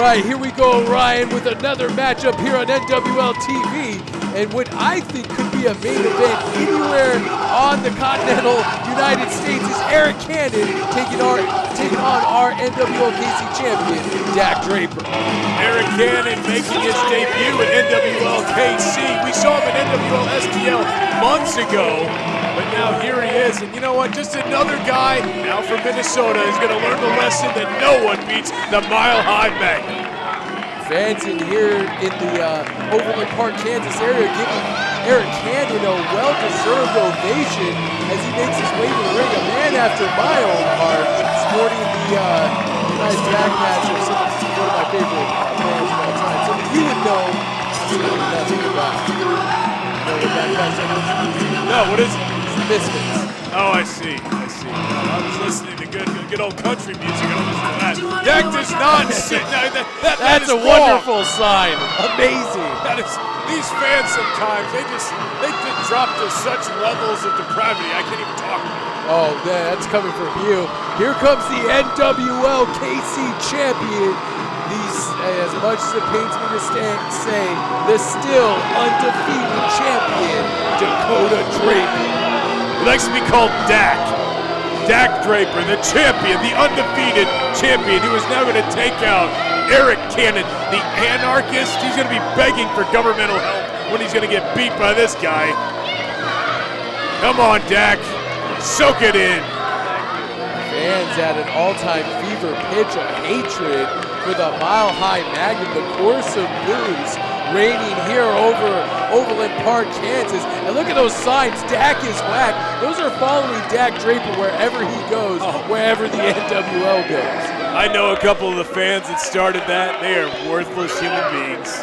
right, here we go, Ryan, with another matchup here on NWL TV. And what I think could be a main event anywhere on the continental United States is Arik Cannon taking on our NWL KC champion, Dak Draper. Arik Cannon making his debut at NWL KC. We saw him at NWL STL months ago, but now here he is. And you know what? Just another guy now from Minnesota is going to learn the lesson that no one beats the Mile High Magnum. Fans in here in the Overland Park, Kansas area giving Arik Cannon a well-deserved ovation as he makes his way to the ring. A man after my own heart, sporting the nice drag match of one of my favorite bands of all time. So you would know that's what about. You know what that guy's like? No, what is it? It's the Misfits. Oh, I see. I was listening to good old country music. I don't listen to that. Dak does not sit. No, that's a wonderful sign. Amazing. That is, these fans sometimes they drop to such levels of depravity. I can't even talk about it. Oh, that's coming from you. Here comes the NWL KC champion. As much as it pains me to say, the still undefeated champion, Dakota Draper. He likes to be called Dak. Dak Draper, the champion, the undefeated champion, who is now going to take out Arik Cannon, the anarchist. He's going to be begging for governmental help when he's going to get beat by this guy. Come on, Dak. Soak it in. Fans at an all-time fever pitch of hatred for the Mile High Magnum, the course of blues, reigning here over Overland Park, Kansas. And look at those signs, Dak is whack. Those are following Dak Draper wherever he goes, wherever the NWL goes. I know a couple of the fans that started that. They are worthless human beings.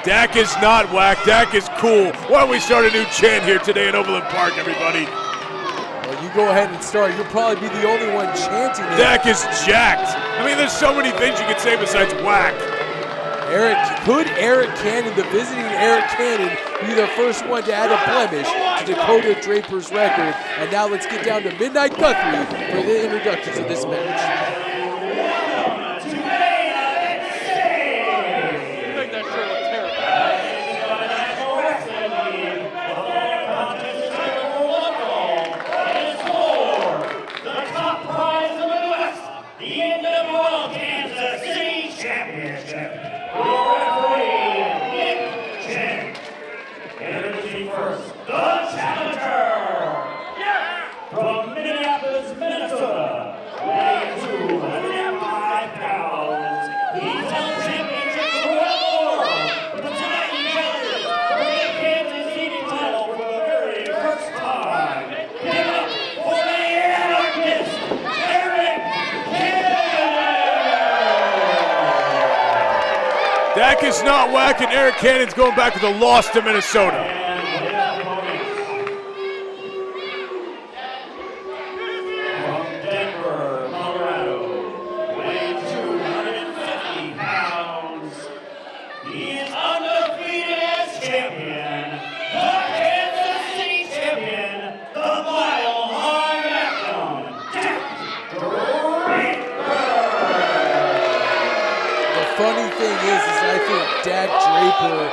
Dak is not whack, Dak is cool. Why don't we start a new chant here today in Overland Park, everybody? Well, you go ahead and start. You'll probably be the only one chanting it. Dak is jacked. I mean, there's so many things you could say besides whack. Could Arik Cannon, the visiting Arik Cannon, be the first one to add a blemish to Dakota Draper's record? And now let's get down to Midnight Guthrie for the introductions of this match. Dak is not whack, and Arik Cannon's going back with a loss to Minnesota. Funny thing is I think Dak Draper,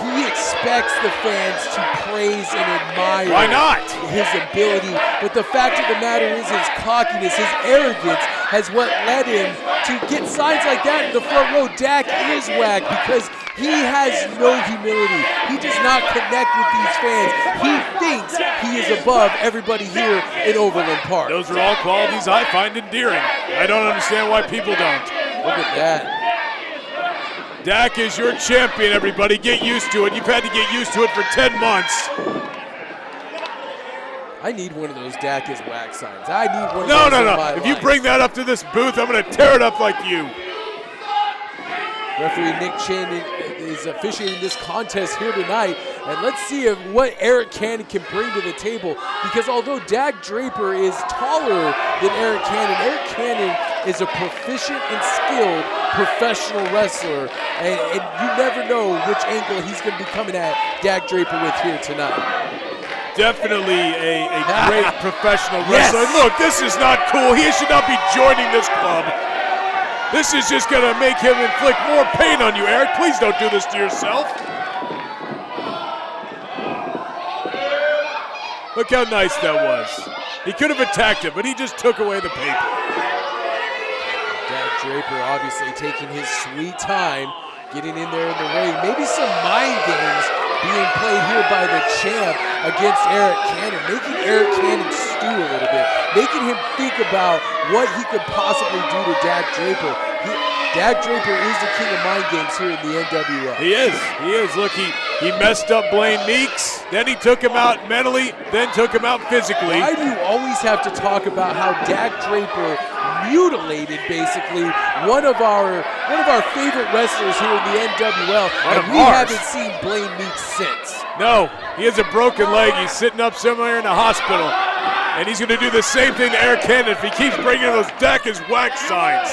he expects the fans to praise and admire Why not? his ability, but the fact of the matter is his cockiness, his arrogance has what led him to get signs like that in the front row. Dak is whack because he has no humility. He does not connect with these fans. He thinks he is above everybody here in Overland Park. Those are all qualities I find endearing. I don't understand why people don't. Look at that. Dak is your champion, everybody. Get used to it. You've had to get used to it for 10 months. I need one of those Dak is whack signs. I need one of those in my If you bring that up to this booth, I'm going to tear it up like you. Referee Nick Chin is officiating this contest here tonight. And let's see what Arik Cannon can bring to the table. Because although Dak Draper is taller than Arik Cannon is a proficient and skilled professional wrestler. And you never know which angle he's going to be coming at Dak Draper with here tonight. Definitely a great professional wrestler. Yes. Look, this is not cool. He should not be joining this club. This is just going to make him inflict more pain on you, Arik. Please don't do this to yourself. Look how nice that was. He could have attacked him, but he just took away the paper. Dak Draper obviously taking his sweet time, getting in there in the ring. Maybe some mind games being played here by the champ against Arik Cannon, making Arik Cannon stew a little bit, making him think about what he could possibly do to Dak Draper. Dak Draper is the king of mind games here in the NWL. He is. Look, he messed up Blaine Meeks, then he took him out mentally, then took him out physically. Why do you always have to talk about how Dak Draper mutilated basically one of our favorite wrestlers here in the NWL, and we haven't seen Blaine Meeks since? No, he has a broken leg. He's sitting up somewhere in the hospital, and he's going to do the same thing to Arik Cannon if he keeps bringing those Dak is whack signs.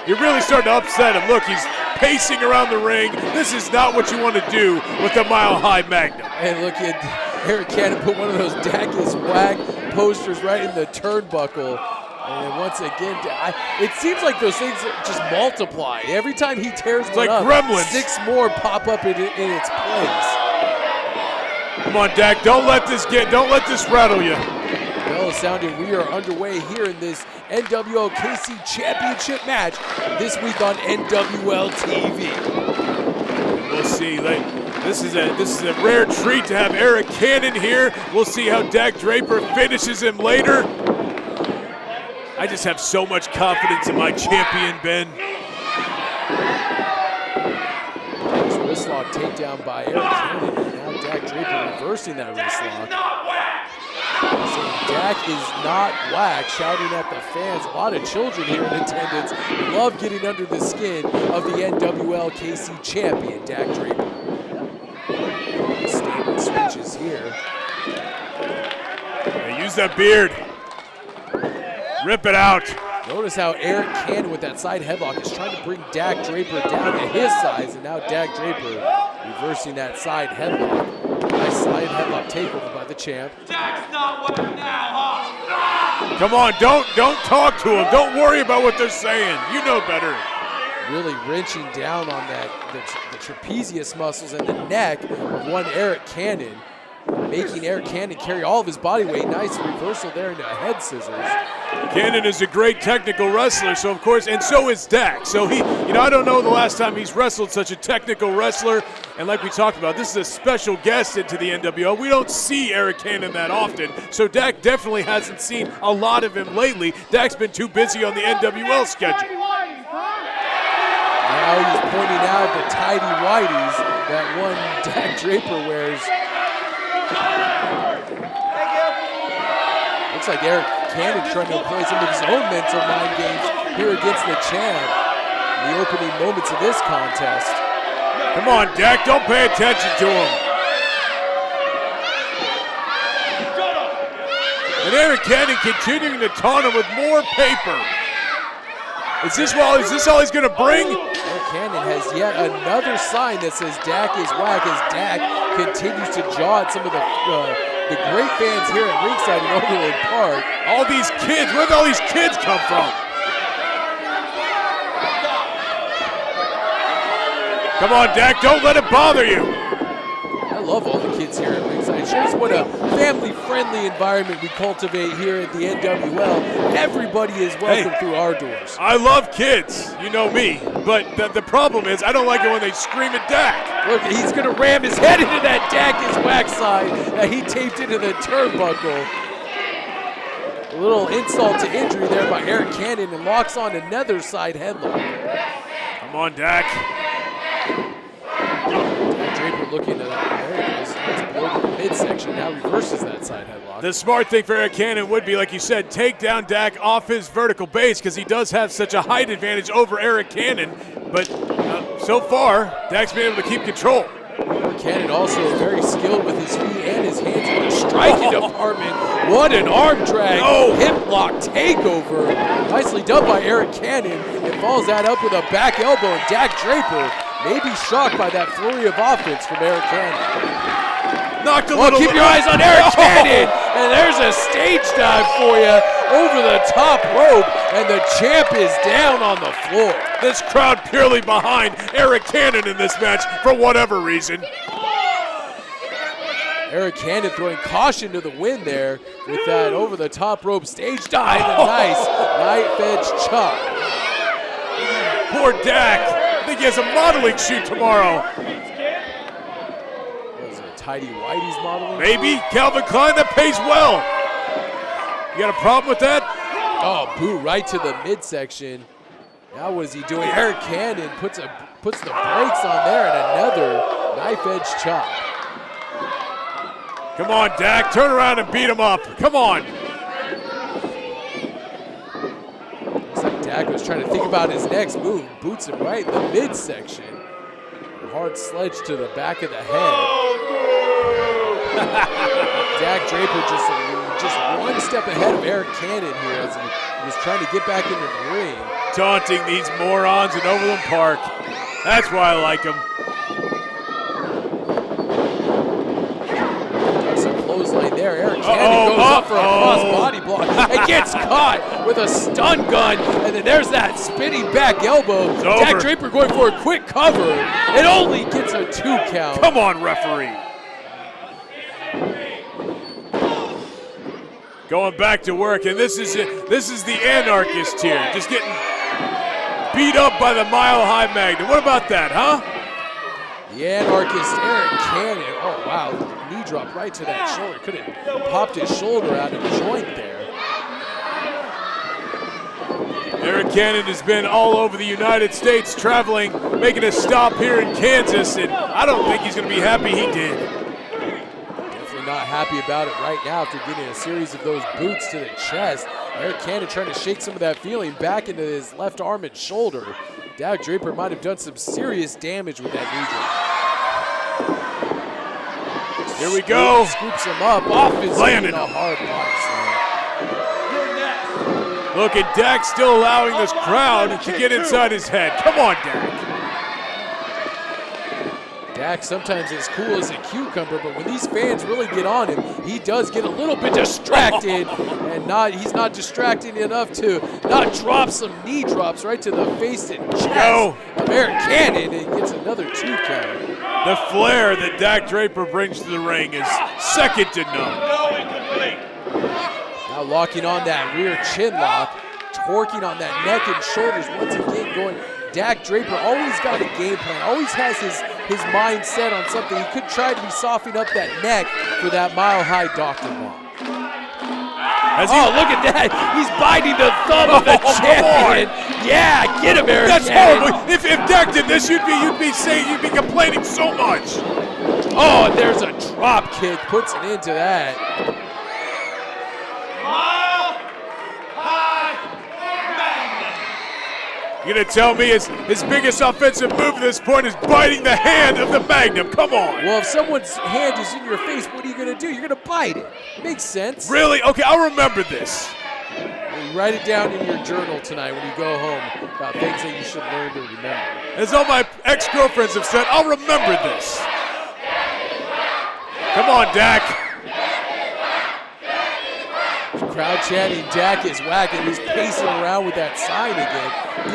You're really starting to upset him. Look, he's pacing around the ring. This is not what you want to do with a mile-high Magnum. And look at Arik Cannon put one of those Dak is whack posters right in the turnbuckle. And once again, it seems like those things just multiply. Every time he tears one like up, gremlins. 6 more pop up in its place. Come on, Dak, don't let this rattle you. Bell is sounding. We are underway here in this NWL KC Championship match this week on NWL TV. We'll see. This is a rare treat to have Arik Cannon here. We'll see how Dak Draper finishes him later. I just have so much confidence in my champion, Ben. Wrist lock takedown by Arik Cannon. Now Dak Draper reversing that wrist lock. So Dak is not whack, shouting at the fans. A lot of children here in attendance love getting under the skin of the NWL KC champion, Dak Draper. Stable switches here. Hey, use that beard. Rip it out. Notice how Arik Cannon with that side headlock is trying to bring Dak Draper down to his size, and now Dak Draper reversing that side headlock. Nice side headlock takeover by the champ. Dak's not working now, huh? Come on, don't talk to him. Don't worry about what they're saying. You know better. Really wrenching down on the trapezius muscles and the neck of one Arik Cannon, making Arik Cannon carry all of his body weight. Nice reversal there into head scissors. Cannon is a great technical wrestler, so of course, and so is Dak. So I don't know the last time he's wrestled such a technical wrestler. And like we talked about, this is a special guest into the NWL. We don't see Arik Cannon that often, so Dak definitely hasn't seen a lot of him lately. Dak's been too busy on the NWL schedule. Now he's pointing out the tidy whities that one Dak Draper wears. Looks like Arik Cannon trying to play some of his own mental mind games here against the champ in the opening moments of this contest. Come on, Dak, don't pay attention to him. And Arik Cannon continuing to taunt him with more paper. Is this all he's going to bring? Arik Cannon has yet another sign that says Dak is whack as Dak continues to jaw at some of the great fans here at ringside in Overland Park. All these kids, where did all these kids come from? Come on, Dak, don't let it bother you. I love all the kids here at ringside. It shows what a family-friendly environment we cultivate here at the NWL. Everybody is welcome through our doors. I love kids, you know me, but the problem is I don't like it when they scream at Dak. Look, he's going to ram his head into that Dak is whack side that he taped into the turnbuckle. A little insult to injury there by Arik Cannon, and locks on another side headlock. Come on, Dak. Draper looking at that. Blow to the midsection, now reverses that side headlock. The smart thing for Arik Cannon would be, like you said, take down Dak off his vertical base because he does have such a height advantage over Arik Cannon. But so far, Dak's been able to keep control. Cannon also very skilled with his feet and his hands in the striking department. What an arm drag, hip lock takeover. Nicely done by Arik Cannon. It follows that up with a back elbow, and Dak Draper may be shocked by that flurry of offense from Arik Cannon. Knocked a little. Keep your eyes on Arik Cannon, and there's a stage dive for you over the top rope, and the champ is down on the floor. This crowd purely behind Arik Cannon in this match for whatever reason. Arik Cannon throwing caution to the wind there with that over the top rope stage dive and nice knife edge chop. Poor Dak. I think he has a modeling shoot tomorrow. What is it, Tidy Whitey's modeling? Maybe Calvin Klein, that pays well. You got a problem with that? Oh, boot right to the midsection. Now what is he doing? Arik Cannon puts the brakes on there and another knife edge chop. Come on, Dak, turn around and beat him up. Come on. Looks like Dak was trying to think about his next move. Boots him right in the midsection. Hard sledge to the back of the head. Dak Draper just one step ahead of Arik Cannon here as he was trying to get back into the ring. Taunting these morons in Overland Park. That's why I like him. Clothesline there. Arik Cannon goes up for a cross-body block and gets caught with a stun gun, and then there's that spinning back elbow. Dak Draper going for a quick cover. It only gets a 2 count. Come on, referee. Going back to work, and this is the anarchist here, just getting beat up by the Mile High Magnum. What about that, huh? The anarchist Arik Cannon. Oh wow. Knee drop right to that shoulder. Could have popped his shoulder out of the joint there. Arik Cannon has been all over the United States, traveling, making a stop here in Kansas, and I don't think he's going to be happy he did. Definitely not happy about it right now after getting a series of those boots to the chest. Arik Cannon trying to shake some of that feeling back into his left arm and shoulder. Dak Draper might have done some serious damage with that knee drop. Here we go. Scoops him up off his landing a hard body slam. Look at Dak still allowing this crowd to get inside his head. Come on, Dak. Dak sometimes is cool as a cucumber, but when these fans really get on him, he does get a little bit distracted, and he's not distracting enough to not drop some knee drops right to the face and chest of Arik Cannon, and gets another 2 count. The flair that Dak Draper brings to the ring is second to none. Now locking on that rear chin lock, torquing on that neck and shoulders once again going. Dak Draper always got a game plan, always has his mind set on something. He could try to be softening up that neck for that Mile High Doctor Bomb. Look at that. He's biting the thumb of the champion. Yeah, get him, Arik. That's horrible. If Dak did this, you'd be complaining so much. Oh, and there's a drop kick, puts it into that. You're going to tell me his biggest offensive move at this point is biting the hand of the Magnum. Come on. Well, if someone's hand is in your face, what are you going to do? You're going to bite it. Makes sense. Really? Okay, I'll remember this. You write it down in your journal tonight when you go home about things that you should learn to remember. As all my ex-girlfriends have said, I'll remember this. Come on, Dak. Crowd chanting, Dak is whacking. He's pacing around with that sign again.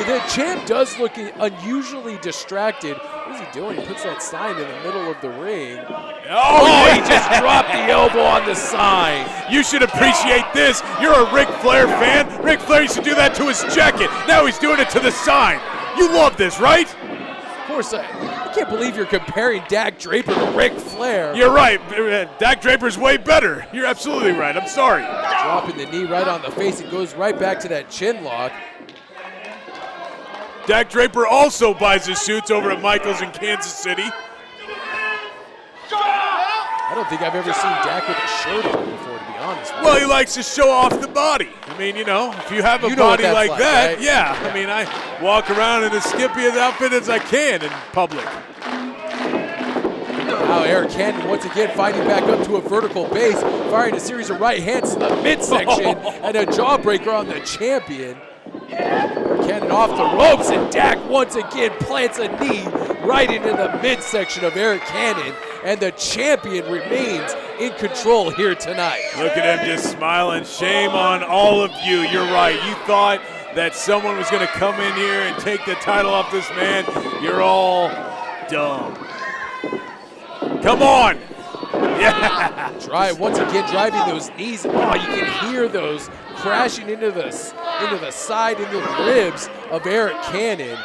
The champ does look unusually distracted. What is he doing? He puts that sign in the middle of the ring. He just dropped the elbow on the sign. You should appreciate this. You're a Ric Flair fan. Ric Flair used to do that to his jacket. Now he's doing it to the sign. You love this, right? Of course, I can't believe you're comparing Dak Draper to Ric Flair. You're right. Dak Draper's way better. You're absolutely right. I'm sorry. Dropping the knee right on the face. It goes right back to that chin lock. Dak Draper also buys his suits over at Michael's in Kansas City. I don't think I've ever seen Dak with a shirt on before, to be honest with you. Well, he likes to show off the body. I mean, if you have a body like that, right? Yeah. I mean, I walk around in as skimpy an outfit as I can in public. Now Arik Cannon once again fighting back up to a vertical base, firing a series of right hands to the midsection and a jawbreaker on the champion. Arik Cannon off the ropes, and Dak once again plants a knee right into the midsection of Arik Cannon, and the champion remains in control here tonight. Look at him just smiling. Shame on all of you. You're right. You thought that someone was going to come in here and take the title off this man. You're all dumb. Come on. Yeah. Once again, driving those knees. Oh, you can hear those crashing into the side, into the ribs of Arik Cannon.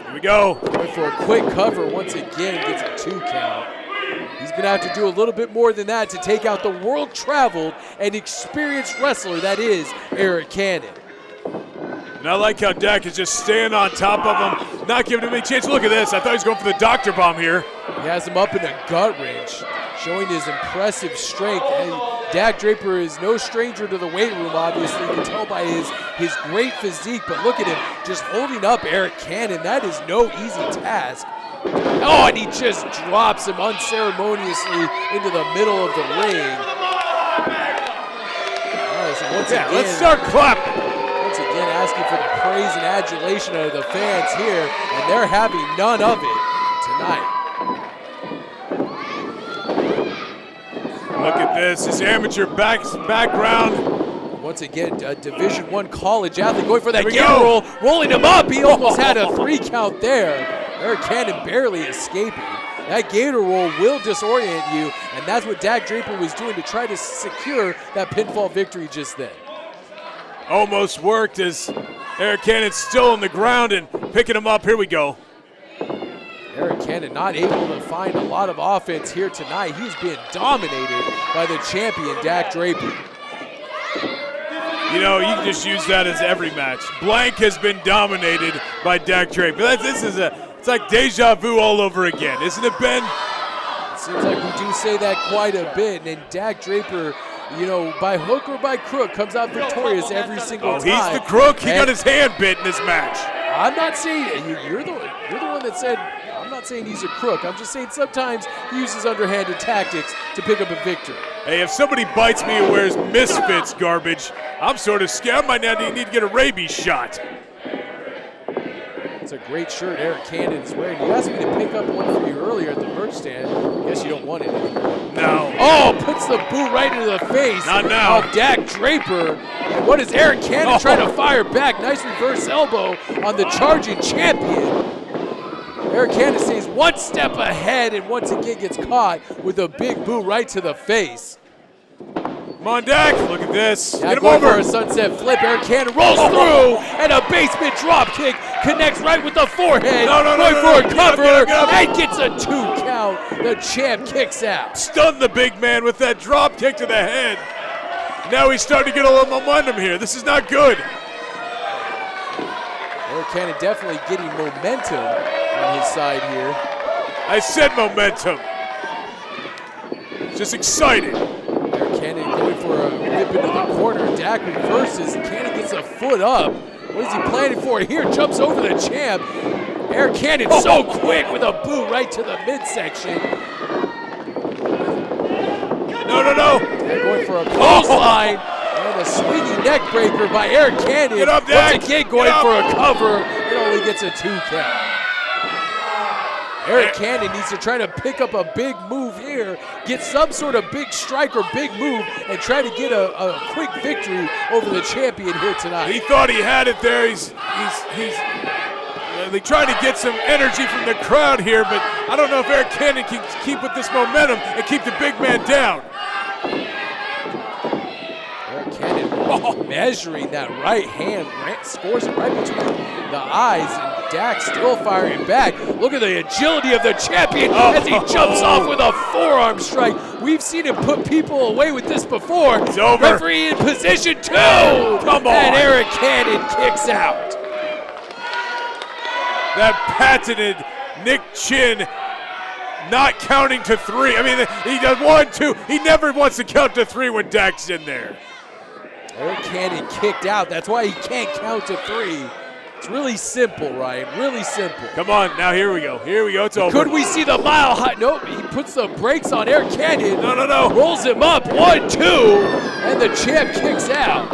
Here we go. Going for a quick cover once again, gets a 2 count. He's going to have to do a little bit more than that to take out the world-traveled and experienced wrestler that is Arik Cannon. And I like how Dak is just staying on top of him, not giving him any chance. Look at this. I thought he was going for the doctor bomb here. He has him up in a gut wrench, showing his impressive strength. And Dak Draper is no stranger to the weight room, obviously. You can tell by his great physique, but look at him just holding up Arik Cannon. That is no easy task. Oh, and he just drops him unceremoniously into the middle of the ring. Right, so once again, let's start clapping. Once again, asking for the praise and adulation of the fans here, and they're having none of it tonight. Look at this, his amateur background. Once again, a Division I college athlete going for that gator roll, rolling him up. He almost had a 3 count there. Arik Cannon barely escaping. That gator roll will disorient you, and that's what Dak Draper was doing to try to secure that pinfall victory just then. Almost worked as Arik Cannon's still on the ground and picking him up. Here we go. Arik Cannon not able to find a lot of offense here tonight. He's been dominated by the champion, Dak Draper. You know, you can just use that as every match. Blank has been dominated by Dak Draper. It's like deja vu all over again, isn't it, Ben? It seems like we do say that quite a bit, and Dak Draper, you know, by hook or by crook, comes out victorious every single time. He's the crook. He got his hand bit in this match. I'm not saying you're the one that said. I'm not saying he's a crook. I'm just saying sometimes he uses underhanded tactics to pick up a victory. Hey, if somebody bites me who wears Misfits garbage, I'm sort of scared. I might now need to get a rabies shot. It's a great shirt Arik Cannon is wearing. You asked me to pick up one for you earlier at the merch stand. I guess you don't want it anymore. No. Oh, puts the boot right into the face. Not now. Of Dak Draper. And what is Arik Cannon trying to fire back? Nice reverse elbow on the charging champion. Arik Cannon stays one step ahead and once again gets caught with a big boot right to the face. Come on, Dak. Look at this. Dak Get him going over. for a sunset flip. Arik Cannon rolls through and a basement drop kick connects right with the forehead. Going for a cover and gets a 2 count. The champ kicks out. Stunned the big man with that drop kick to the head. Now he's starting to get a little momentum here. This is not good. Arik Cannon definitely getting momentum on his side here. I said momentum. Just excited. Arik Cannon going for a whip into the corner. Dak reverses. Cannon gets a foot up. What is he planning for here? Jumps over the champ. Arik Cannon so quick with a boot right to the midsection. No. Dak going for a clothesline and a swinging neck breaker by Arik Cannon. Get up, Dak. Once again going for a cover. It only gets a 2 count. Arik Cannon needs to try to pick up a big move here, get some sort of big strike or big move, and try to get a quick victory over the champion here tonight. He thought he had it there. They trying to get some energy from the crowd here, but I don't know if Arik Cannon can keep with this momentum and keep the big man down. Arik Cannon measuring that right hand, scores it right between the eyes, and Dak still firing back. Look at the agility of the champion as he jumps off with a forearm strike. We've seen him put people away with this before. It's over. Referee in position 2. Come on. And Arik Cannon kicks out. That patented Nick Chin not counting to 3. I mean, he does 1, 2. He never wants to count to 3 when Dak's in there. Arik Cannon kicked out. That's why he can't count to 3. It's really simple, Ryan. Really simple. Come on, now here we go. Here we go. It's over. Could we see the mile high? Nope. He puts the brakes on Arik Cannon. No. Rolls him up. 1, 2. And the champ kicks out.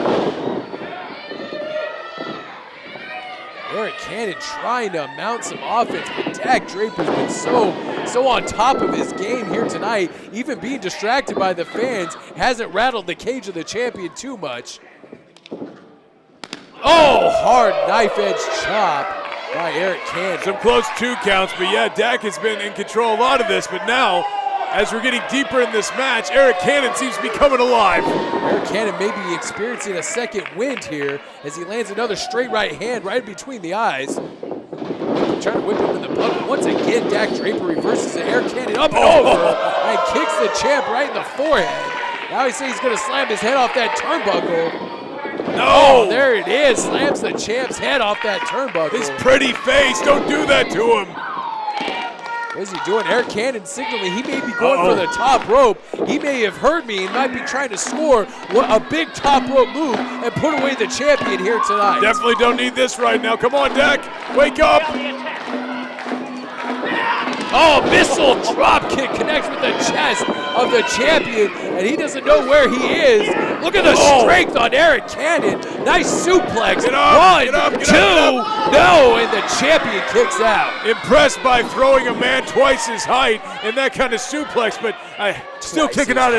Arik Cannon trying to mount some offense, but Dak Draper's been so on top of his game here tonight. Even being distracted by the fans hasn't rattled the cage of the champion too much. Oh, hard knife edge chop by Arik Cannon. Some close 2 counts, but yeah, Dak has been in control a lot of this, but now, as we're getting deeper in this match, Arik Cannon seems to be coming alive. Arik Cannon may be experiencing a second wind here as he lands another straight right hand right between the eyes. Trying to whip him in the bucket. Once again, Dak Draper reverses it. Arik Cannon up and over and kicks the champ right in the forehead. Now he says he's going to slam his head off that turnbuckle. No! Oh, there it is. Slams the champ's head off that turnbuckle. His pretty face, don't do that to him. What is he doing? Arik Cannon signaling he may be going for the top rope. He may have heard me and might be trying to score a big top rope move and put away the champion here tonight. Definitely don't need this right now. Come on, Dak. Wake up. Oh, missile drop kick connects with the chest of the champion, and he doesn't know where he is. Look at the strength on Arik Cannon. Nice suplex. Get up, 1, get up, get 2, up. no, and the champion kicks out. Impressed by throwing a man twice his height in that kind of suplex, but still kicking out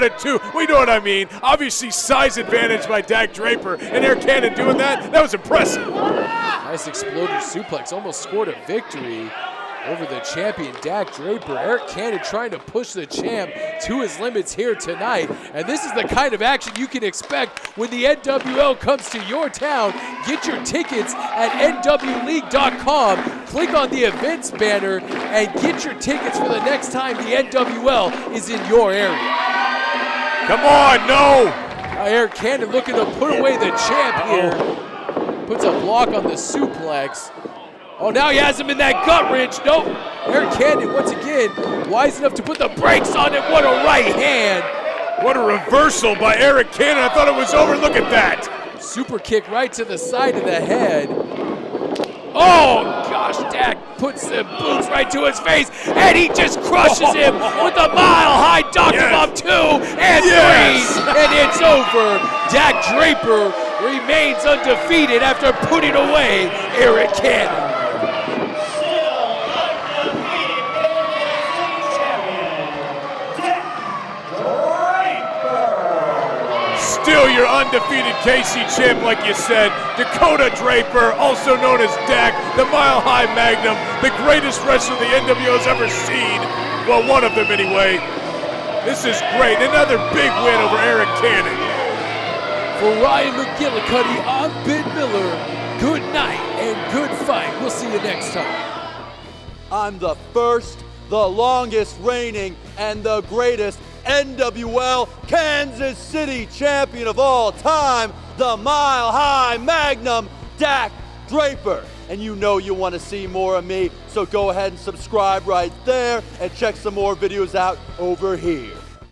at 2. We know what I mean. Obviously, size advantage by Dak Draper, and Arik Cannon doing that was impressive. Nice exploded suplex, almost scored a victory over the champion, Dak Draper. Arik Cannon trying to push the champ to his limits here tonight. And this is the kind of action you can expect when the NWL comes to your town. Get your tickets at nwleague.com. Click on the events banner and get your tickets for the next time the NWL is in your area. Come on, no! Now Arik Cannon looking to put away the champ here. Puts a block on the suplex. Oh, now he has him in that gut wrench. Nope. Arik Cannon, once again, wise enough to put the brakes on it. What a right hand. What a reversal by Arik Cannon. I thought it was over. Look at that. Super kick right to the side of the head. Oh, gosh, Dak puts the boots right to his face, and he just crushes him with a mile-high Dr. Bomb 2 and 3, and it's over. Dak Draper remains undefeated after putting away Arik Cannon. Still your undefeated KC champ, like you said. Dakota Draper, also known as Dak, the Mile High Magnum, the greatest wrestler the NWO has ever seen. Well, one of them anyway. This is great. Another big win over Arik Cannon. For Ryan McGillicuddy, I'm Ben Miller. Good night and good fight. We'll see you next time. I'm the first, the longest reigning, and the greatest NWL Kansas City champion of all time, the Mile High Magnum, Dak Draper. And you know you want to see more of me, so go ahead and subscribe right there and check some more videos out over here.